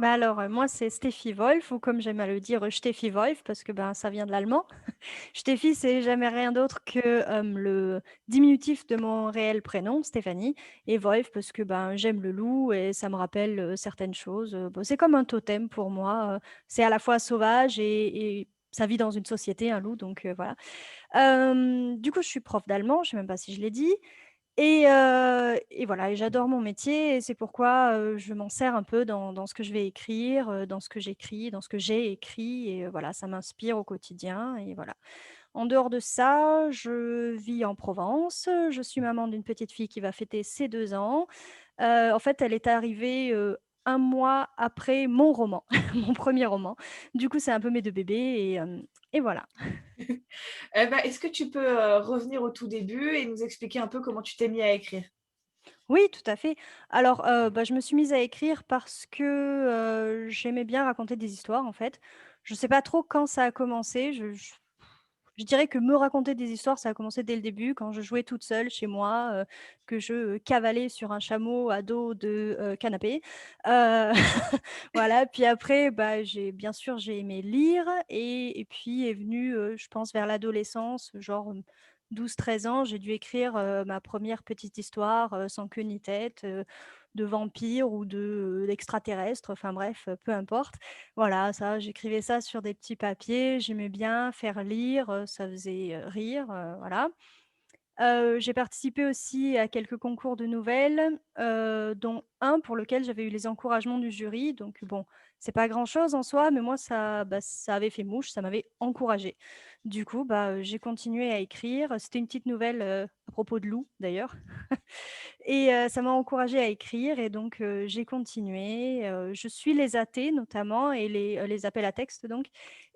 Bah, alors, moi, c'est Steffi Wolf ou comme j'aime à le dire, Steffi Wolf parce que, ben, ça vient de l'allemand. Steffi, c'est jamais rien d'autre que, le diminutif de mon réel prénom, Stéphanie et Wolf parce que, ben, j'aime le loup et ça me rappelle, certaines choses, bah, c'est comme un totem pour moi, c'est à la fois sauvage et ça vit dans une société, un loup, donc voilà. Du coup, je suis prof d'allemand, je sais même pas si je l'ai dit et voilà et j'adore mon métier et c'est pourquoi, je m'en sers un peu dans ce que je vais écrire, dans ce que j'écris, dans ce que j'ai écrit et voilà, ça m'inspire au quotidien et voilà. En dehors de ça, je vis en Provence, je suis maman d'une petite fille qui va fêter ses 2 ans. En fait, elle est arrivée, 1 mois après mon roman, mon premier roman. Du coup, c'est un peu mes 2 bébés et voilà. Est-ce que tu peux, revenir au tout début et nous expliquer un peu comment tu t'es mis à écrire? Oui, tout à fait. Alors, bah, je me suis mise à écrire parce que, j'aimais bien raconter des histoires, en fait. Je sais pas trop quand ça a commencé, je dirais que me raconter des histoires, ça a commencé dès le début, quand je jouais toute seule chez moi, que je, cavalais sur un chameau à dos de, canapé. Heu, voilà, puis après, bah, j'ai aimé lire et puis est venu, je pense vers l'adolescence, genre, 12-13 ans, j'ai dû écrire, ma première petite histoire, sans queue ni tête, de vampire ou d'extraterrestre, enfin bref, peu importe. Voilà, ça, j'écrivais ça sur des petits papiers, j'aimais bien faire lire, ça faisait, rire, voilà. J'ai participé aussi à quelques concours de nouvelles, dont un pour lequel j'avais eu les encouragements du jury, donc bon, c'est pas grand-chose en soi, mais moi ça, bah, ça avait fait mouche, ça m'avait encouragée. Du coup, bah, j'ai continué à écrire. C'était une petite nouvelle, à propos de loups d'ailleurs et ça m'a encouragée à écrire et donc j'ai continué, je suis les AT notamment et les appels à texte donc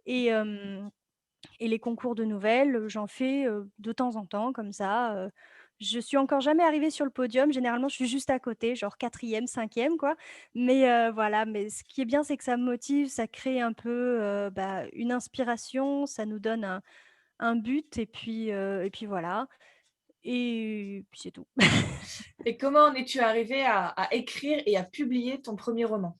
et hem et les concours de nouvelles, j'en fais, de temps en temps comme ça, je suis encore jamais arrivée sur le podium. Généralement, je suis juste à côté, genre 4e, 5e quoi. Mais voilà, mais ce qui est bien, c'est que ça me motive, ça crée un peu, bah, une inspiration, ça nous donne un but et puis voilà et puis c'est tout. Et comment en es-tu arrivée à écrire et à publier ton premier roman?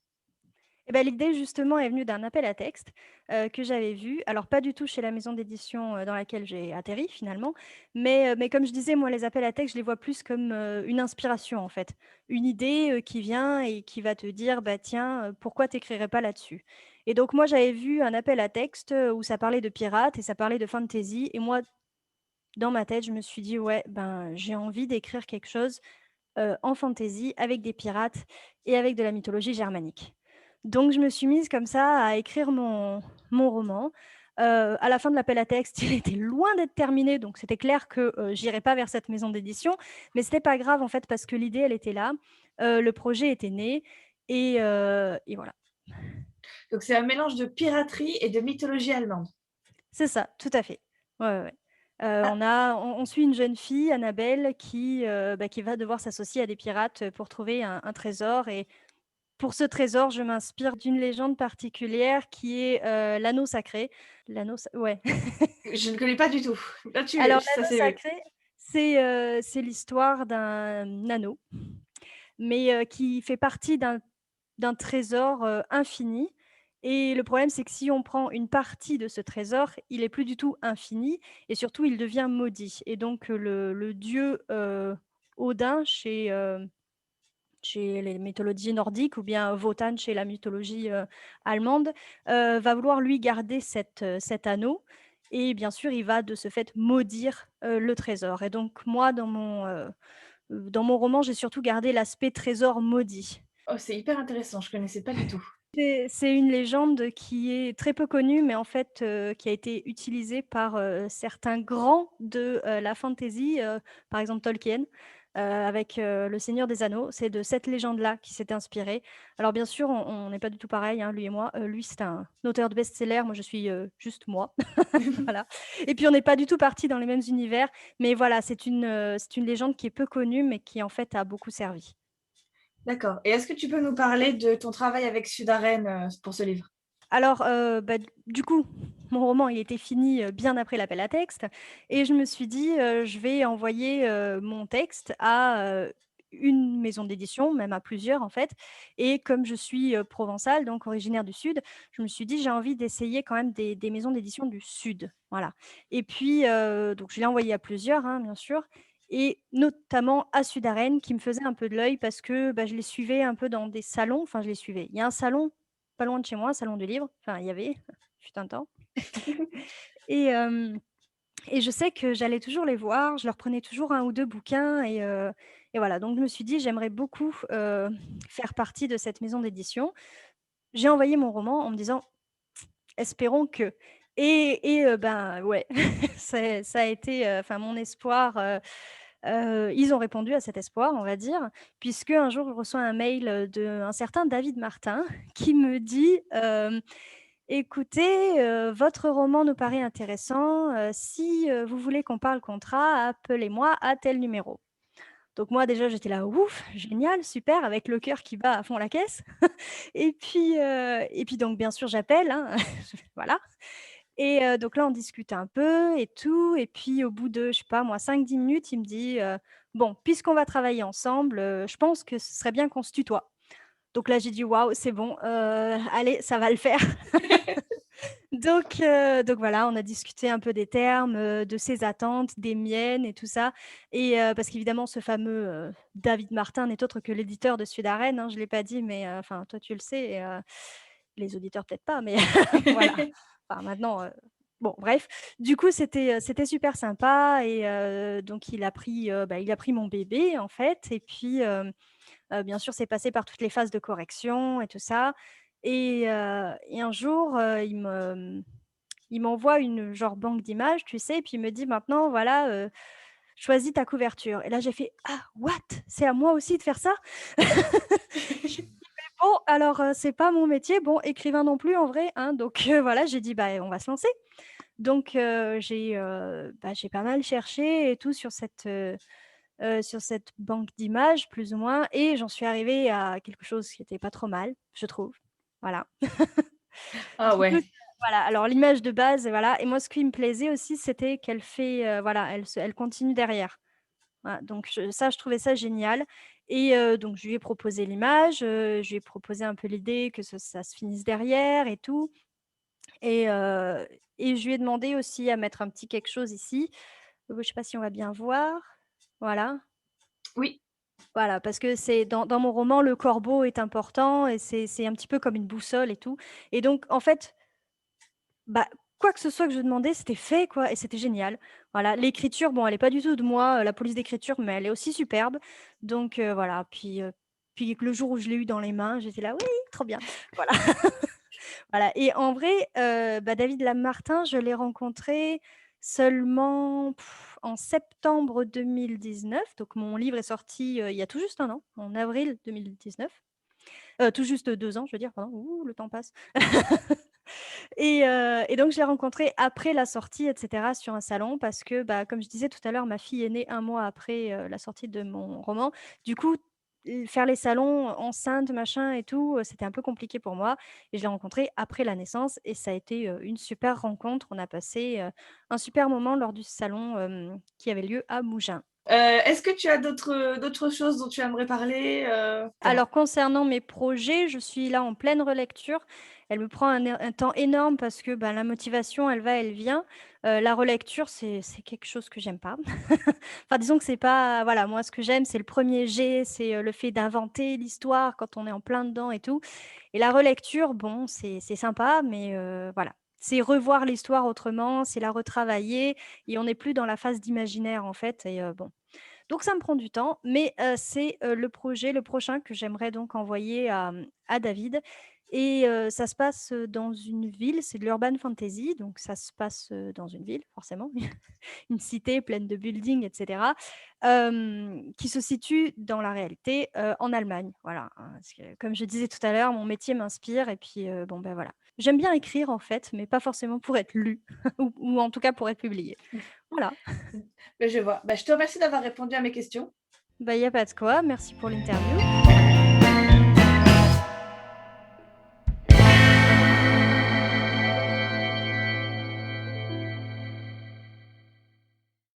Et bah, l'idée justement est venue d'un appel à texte, que j'avais vu. Alors pas du tout chez la maison d'édition, dans laquelle j'ai atterri finalement, mais comme je disais, moi les appels à texte, je les vois plus comme, une inspiration en fait. Une idée, qui vient et qui va te dire: «Bah tiens, pourquoi t'écrirais pas là-dessus?» et donc moi j'avais vu un appel à texte, où ça parlait de pirates et ça parlait de fantasy et moi dans ma tête, je me suis dit: «Ouais, ben, j'ai envie d'écrire quelque chose, en fantasy avec des pirates et avec de la mythologie germanique. Donc je me suis mise comme ça à écrire mon roman. À la fin de l'appel à texte, il était loin d'être terminé, donc c'était clair que, j'irais pas vers cette maison d'édition, mais c'était pas grave en fait parce que l'idée elle était là, le projet était né et voilà. Donc c'est un mélange de piraterie et de mythologie allemande. C'est ça, tout à fait. Ouais, ouais, ouais. Ah, On suit une jeune fille, Annabelle, bah, qui va devoir s'associer à des pirates, pour trouver un trésor et pour ce trésor, je m'inspire d'une légende particulière qui est, l'anneau sacré. L'anneau sa ouais. je ne connais pas du tout. Là tu Alors ça l'anneau c'est sacré, c'est l'histoire d'un anneau, mais qui fait partie d'un trésor, infini et le problème, c'est que si on prend une partie de ce trésor, il est plus du tout infini et surtout il devient maudit et donc le dieu, Odin chez les mythologies nordiques ou bien Wotan chez la mythologie, allemande, va vouloir lui garder cet anneau et bien sûr, il va de ce fait maudire, le trésor et donc moi dans mon roman, j'ai surtout gardé l'aspect trésor maudit. oh c'est hyper intéressant, je connaissais pas du tout. C'est une légende qui est très peu connue, mais en fait, qui a été utilisée par, certains grands de, la fantasy, par exemple Tolkien, avec, Le Seigneur des Anneaux. C'est de cette légende-là qu'il s'est inspiré. Alors bien sûr, on n'est pas du tout pareil, hein, lui et moi. Lui, c'est un auteur de best-seller, moi je suis, juste moi. Voilà et puis on n'est pas du tout partis dans les mêmes univers, mais voilà, c'est une légende qui est peu connue, mais qui en fait a beaucoup servi. D'accord, et est-ce que tu peux nous parler de ton travail avec Sudaren, pour ce livre? Alors, bah, du coup, mon roman, il était fini, bien après l'appel à texte et je me suis dit: «Je vais envoyer, mon texte à, une maison d'édition, même à plusieurs en fait. Et comme je suis, provençale, donc originaire du sud, je me suis dit: «J'ai envie d'essayer quand même des maisons d'édition du sud». Voilà. Et puis, donc je l'ai envoyé à plusieurs, hein, bien sûr, et notamment à Sud-Arène qui me faisait un peu de l'œil parce que, bah, je les suivais un peu dans des salons, enfin je les suivais. Il y a un salon pas loin de chez moi, un salon du livre, enfin il y avait, fut un temps. Et et je sais que j'allais toujours les voir, je leur prenais toujours un ou 2 bouquins et voilà, donc je me suis dit: «J'aimerais beaucoup, faire partie de cette maison d'édition». J'ai envoyé mon roman en me disant: «Espérons que». Ben, ouais, ça a été, enfin mon espoir, ils ont répondu à cet espoir, on va dire, puisque un jour je reçois un mail, d'un certain David Martin qui me dit, «Écoutez, votre roman nous paraît intéressant, si, vous voulez qu'on parle contrat, appelez-moi à tel numéro». Donc moi déjà j'étais là: «Ouf, génial, super», avec le cœur qui bat à fond la caisse. Et puis donc bien sûr j'appelle, hein, voilà. Et donc là on discute un peu et tout et puis au bout de, je sais pas moi, 5-10 minutes, il me dit, «Bon, puisqu'on va travailler ensemble, je pense que ce serait bien qu'on se tutoie». Donc là j'ai dit: «Waouh, c'est bon, allez, ça va le faire». Donc voilà, on a discuté un peu des termes, de ses attentes, des miennes et tout ça. Et parce qu'évidemment ce fameux, David Martin n'est autre que l'éditeur de Sud-Arène, hein, je l'ai pas dit, mais enfin toi tu le sais, et les auditeurs peut-être pas, mais voilà. Enfin maintenant, bon bref. Du coup c'était super sympa. Et donc il a pris mon bébé en fait. Et puis, bien sûr c'est passé par toutes les phases de correction et tout ça. Et un jour, il m'envoie une genre banque d'images, tu sais? Et puis il me dit: «Maintenant voilà, choisis ta couverture». Et là j'ai fait: «Ah what? C'est à moi aussi de faire ça?» J'ai dit: «Mais bon alors, c'est pas mon métier, bon écrivain non plus en vrai, hein». Donc voilà, j'ai dit: «Bah, on va se lancer». Donc j'ai pas mal cherché et tout sur cette banque d'images plus ou moins, et j'en suis arrivée à quelque chose qui était pas trop mal, je trouve. Voilà. Ah Du coup, ouais. voilà, alors l'image de base, voilà. Et moi ce qui me plaisait aussi, c'était qu'elle fait, voilà, elle continue derrière. Voilà, donc je trouvais ça génial. Et donc je lui ai proposé l'image, je lui ai proposé un peu l'idée que ça se finisse derrière et tout. Et je lui ai demandé aussi à mettre un petit quelque chose ici. Je sais pas si on va bien voir. Voilà. Oui. Voilà, parce que c'est dans mon roman, le corbeau est important et c'est un petit peu comme une boussole et tout. Et donc en fait, bah, quoi que ce soit que je demandais, c'était fait quoi, et c'était génial. Voilà, l'écriture, bon, elle est pas du tout de moi, la police d'écriture, mais elle est aussi superbe. Donc voilà, puis le jour où je l'ai eu dans les mains, j'étais là: «Oui, trop bien». Voilà. Voilà. Et en vrai, bah, David Lamartin, je l'ai rencontré seulement en septembre 2019. Donc mon livre est sorti, il y a tout juste un an, en avril 2019. Tout juste 2 ans, je veux dire, pardon. Ouh, le temps passe. Et donc je l'ai rencontré après la sortie et cetera sur un salon parce que, bah, comme je disais tout à l'heure, ma fille est née un mois après, la sortie de mon roman. Du coup, faire les salons, enceinte, machin et tout, c'était un peu compliqué pour moi. Et je l'ai rencontré après la naissance et ça a été, une super rencontre. On a passé, un super moment lors du salon, qui avait lieu à Mougins. Est-ce que tu as d'autres choses dont tu aimerais parler, Voilà. Alors concernant mes projets, je suis là en pleine relecture. Elle me prend un temps énorme parce que, bah, la motivation, elle va, elle vient. La relecture, c'est quelque chose que j'aime pas. Enfin, disons que c'est pas, voilà, moi, ce que j'aime, c'est le premier jet, c'est, le fait d'inventer l'histoire quand on est en plein dedans et tout. Et la relecture, bon, c'est sympa, mais voilà. C'est revoir l'histoire autrement, c'est la retravailler et on n'est plus dans la phase d'imaginaire, en fait. Et bon, donc ça me prend du temps, mais c'est, le prochain que j'aimerais donc envoyer à David. Et ça se passe, dans une ville, c'est de l'urban fantasy, donc ça se passe, dans une ville forcément, une cité pleine de buildings et cetera, qui se situe dans la réalité, en Allemagne. Voilà, hein, parce que comme je disais tout à l'heure, mon métier m'inspire et puis, bon, ben, voilà. J'aime bien écrire en fait, mais pas forcément pour être lu ou en tout cas pour être publié. Voilà. Je vois. Bah, je te remercie d'avoir répondu à mes questions. Bah, il y a pas de quoi, merci pour l'interview.